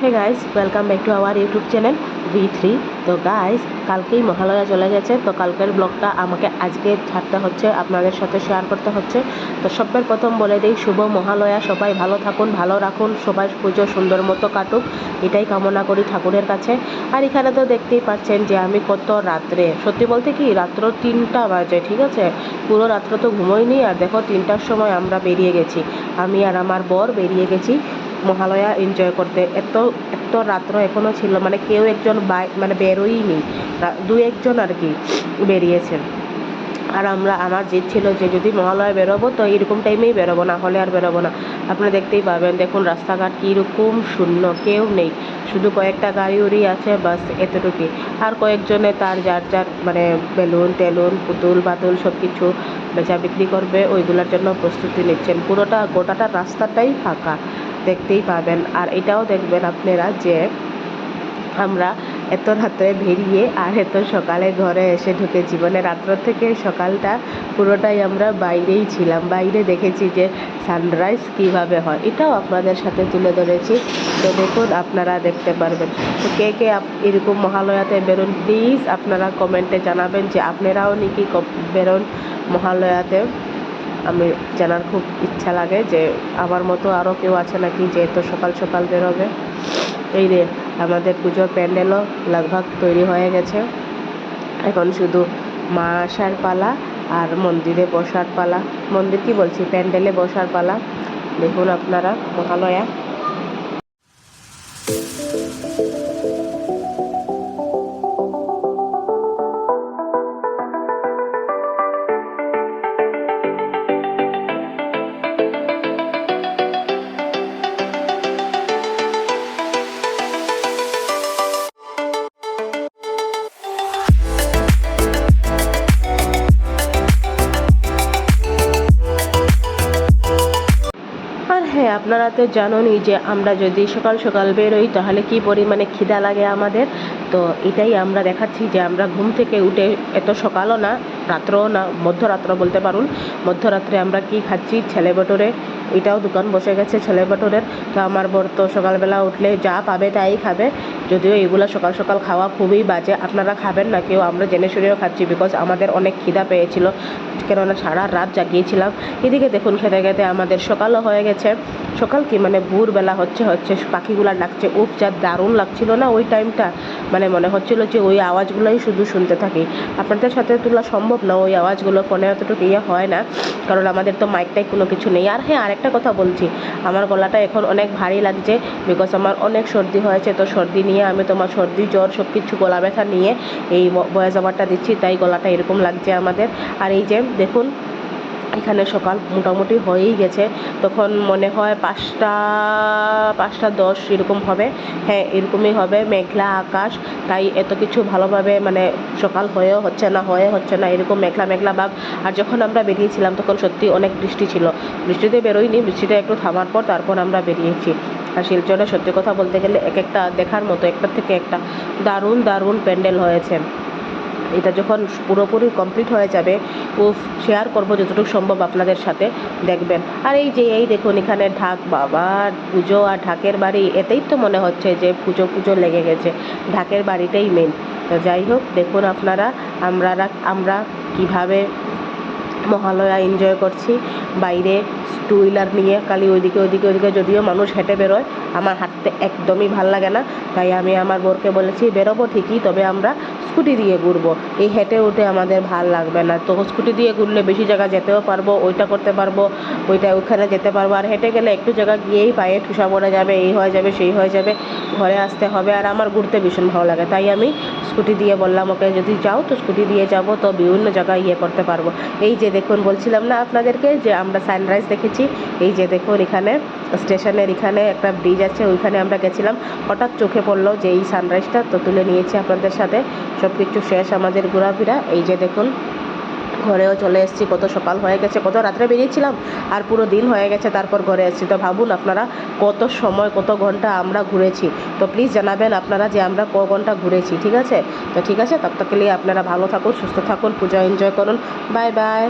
Hey guys, welcome back to our YouTube channel V3। তো guys, কালকেই মহালয়া চলে গেছে। তো কালকের ব্লগটা আমাকে আজকে ছাড়তে হচ্ছে, আপনাদের সাথে শেয়ার করতে হচ্ছে। তো সবার প্রথম বলে দিই, শুভ মহালয়া। সবাই ভালো থাকুন, ভালো রাখুন, সবাই পুজো সুন্দর মতো কাটুক, এটাই কামনা করি ঠাকুরের কাছে। আর এখানে তো দেখতেই পাচ্ছেন যে আমি কত রাত্রে, সত্যি বলতে কি রাত্র 3টা বাজে, ঠিক আছে। পুরো রাত্র তো ঘুমোইনি। আর দেখো 3টার সময় আমরা বেরিয়ে গেছি, আমি আর আমার বর বেরিয়ে গেছি মহালয়া এনজয় করতে। এত এত রাত্র এখনও ছিল, মানে কেউ একজন বেরোয়নি, দু একজন আর কি বেরিয়েছেন। আর আমার জেদ ছিল যে যদি মহালয়া বেরোবো তো এরকম টাইমেই বেরোবো, না হলে আর বেরোবো না। আপনারা দেখতেই পাবেন, দেখুন রাস্তাঘাট কীরকম শূন্য, কেউ নেই, শুধু কয়েকটা গাড়ি উড়ি আছে, বাস এতটুকুই। আর কয়েকজনে তার যার যার মানে বেলুন টেলুন পুতুল বাতুল সব কিছু বেচা বিক্রি করবে, ওইগুলোর জন্য প্রস্তুতি নিচ্ছেন। গোটাটা রাস্তাটাই ফাঁকা, দেখতেই পাবেন। আর এটাও দেখবেন আপনারা যে আমরা এত রাত্রে বেরিয়ে আর এত সকালে ঘরে এসে ঢুকেছি, মানে রাত্র থেকে সকালটা পুরোটাই আমরা বাইরেই ছিলাম। বাইরে দেখেছি যে সানরাইজ কীভাবে হয়, এটাও আপনাদের সাথে তুলে ধরেছি। তো দেখুন, আপনারা দেখতে পারবেন। তো কে কে এরকম মহালয়াতে বেরোন, প্লিজ আপনারা কমেন্টে জানাবেন যে আপনারাও নাকি বেরোন মহালয়াতে। আমি জানার খুব ইচ্ছা লাগে যে আমার মতো আরও কেউ আছে নাকি যে এত সকাল সকাল বেরোবে। এই রে, আমাদের পুজোর প্যান্ডেলও লগভগ তৈরি হয়ে গেছে। এখন শুধু মা আসার পালা আর মন্দিরে বসার পালা, মন্দির কি বলছি, প্যান্ডেলে বসার পালা। দেখুন আপনারা মহালয়া। আর হ্যাঁ, আপনারা তো জানেনই যে আমরা যদি সকাল সকাল বেরোই তাহলে কি পরিমাণে খিদা লাগে আমাদের। তো এটাই আমরা দেখাচ্ছি যে আমরা ঘুম থেকে উঠে, এত সকালও না রাত্রও না, মধ্যরাত্র বলতে পারুন, মধ্যরাত্রে আমরা কি খাচ্ছি, ছেলে বটরে। এটাও দোকান বসে গেছে ছেলে বটরের। তো আমার বর তো সকালবেলা উঠলে যা পাবে তাই খাবে, যদিও এগুলো সকাল সকাল খাওয়া খুবই বাজে। আপনারা খাবেন না কেউ, আমরা জেনে শুনেও খাচ্ছি, বিকজ আমাদের অনেক খিদা পেয়েছিল, কেননা সারা রাত জাগিয়েছিলাম। এদিকে দেখুন, খেতে খেতে আমাদের সকালও হয়ে গেছে। সকাল কি মানে ভোরবেলা হচ্ছে পাখিগুলা ডাকছে, উফ যা দারুণ লাগছিল না ওই টাইমটা। মানে মনে হচ্ছিল যে ওই আওয়াজগুলোই শুধু শুনতে থাকি। আপনাদের সাথে তোলা সম্ভব না ওই আওয়াজগুলো, ফোনে অতটুকু হয় না, কারণ আমাদের তো মাইকটাই কোনো কিছু নেই। আর হ্যাঁ, আরেকটা কথা বলছি, আমার গলাটা এখন অনেক ভারী লাগছে, বিকজ আমার অনেক সর্দি হয়েছে। তো সর্দি নিয়ে আমি তোমার সর্দি জ্বর সব কিছু গলা ব্যথা নিয়ে এই ভয়েস ওভারটা দিচ্ছি, তাই গলাটা এরকম লাগছে আমাদের। আর এই যে দেখুন, এখানে সকাল মোটামুটি হয়েই গেছে, তখন মনে হয় 5টা 10 এরকম হবে। হ্যাঁ, এরকমই হবে, মেঘলা আকাশ, তাই এত কিছু ভালোভাবে মানে সকাল হয়ে হচ্ছে না এরকম মেঘলা মেঘলা ভাব। আর যখন আমরা বেরিয়েছিলাম তখন সত্যি অনেক বৃষ্টি ছিল, বৃষ্টিতে বেরোইনি, বৃষ্টিটা একটু থামার পর তারপর আমরা বেরিয়েছি। আর শিলচরে সত্যি কথা বলতে গেলে এক একটা দেখার মতো, একটার থেকে একটা দারুণ দারুণ প্যান্ডেল হয়েছে। এটা যখন পুরোপুরি কমপ্লিট হয়ে যাবে, শেয়ার করবো যতটুকু সম্ভব আপনাদের সাথে, দেখবেন। আর এই দেখুন, এখানে ঢাক, বাবা পুজো আর ঢাকের বাড়ি, এতেই তো মনে হচ্ছে যে পুজো লেগে গেছে। ঢাকের বাড়িটাই মেন। তো যাই হোক, দেখুন আপনারা আমরা কীভাবে মহালয়া এনজয় করছি। বাইরে টু হুইলার নিয়ে খালি ওইদিকে যদিও মানুষ হেঁটে বেরোয়, আমার হাঁটতে একদমই ভাল লাগে না, তাই আমি আমার বোরকে বলেছি বেরোবো ঠিকই, তবে আমরা স্কুটি দিয়ে ঘুরবো, এই হেঁটে উঠে আমাদের ভাল লাগবে না। তো স্কুটি দিয়ে ঘুরলে বেশি জায়গা যেতেও পারবো, ওইটা করতে পারবো, ওইখানে যেতে পারবো। আর হেঁটে গেলে একটু জায়গা গিয়েই পায়ে ঠুসা পড়ে যাবে, এই হয়ে যাবে সেই হয়ে যাবে, ঘরে আসতে হবে। আর আমার ঘুরতে ভীষণ ভালো লাগে, তাই আমি স্কুটি দিয়ে বললাম ওকে, যদি যাও তো স্কুটি দিয়ে যাবো, তো বিভিন্ন জায়গায় করতে পারবো। এই যে দেখুন, বলছিলাম না আপনাদেরকে যে আমরা সানরাইজ দেখেছি। এই যে দেখুন, এখানে স্টেশনের এখানে একটা ব্রিজ আছে, ওইখানে আমরা গেছিলাম, হঠাৎ চোখে পড়লো যে এই সানরাইজটা, তো তুলে নিয়েছি আপনাদের সাথে। সব কিছু শেষ আমাদের ঘোরাফেরা। এই যে দেখুন, ঘরেও চলে এসেছি, কত সকাল হয়ে গেছে, কত রাত্রে বেরিয়েছিলাম আর পুরো দিন হয়ে গেছে তারপর ঘরে এসেছি। তো ভাবুন আপনারা কত সময়, কত ঘন্টা আমরা ঘুরেছি। তো প্লিজ জানাবেন আপনারা যে আমরা ক ঘন্টা ঘুরেছি, ঠিক আছে। তো ঠিক আছে, তব তক কে লিয়ে আপনারা ভালো থাকুন, সুস্থ থাকুন, পূজা এনজয় করুন, বাই বাই।